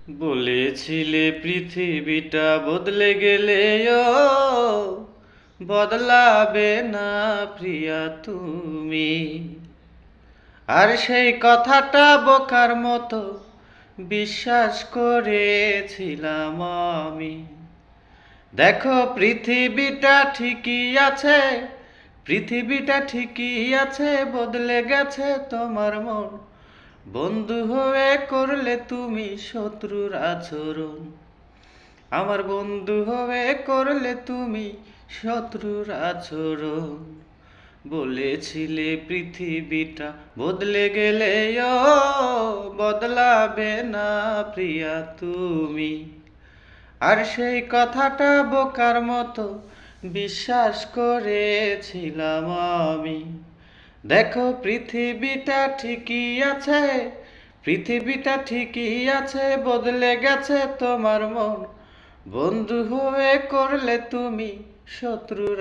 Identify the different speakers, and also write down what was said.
Speaker 1: বলেছিলে পৃথিবীটা বদলে গেলে বদলাবে না প্রিয়া তুমি। আর সেই কথাটা বোকার মতো বিশ্বাস করেছিলাম আমি। দেখো পৃথিবীটা ঠিকই আছে, পৃথিবীটা ঠিকই আছে, বদলে গেছে তোমার মন। বন্ধু হয়ে করলে তুমি শত্রুর আচরণ, আমার বন্ধু হয়ে করলে তুমি শত্রুর আচরণ। বলেছিলে পৃথিবীটা বদলে গেলে বদলাবে না প্রিয়া তুমি। আর সেই কথাটা বোকার মতো বিশ্বাস করেছিলাম আমি। দেখো পৃথিবীটা ঠিকই আছে, পৃথিবীটা ঠিকই আছে, বদলে গেছে তোমার মন। বন্ধু হয়ে করলে তুমি শত্রুরা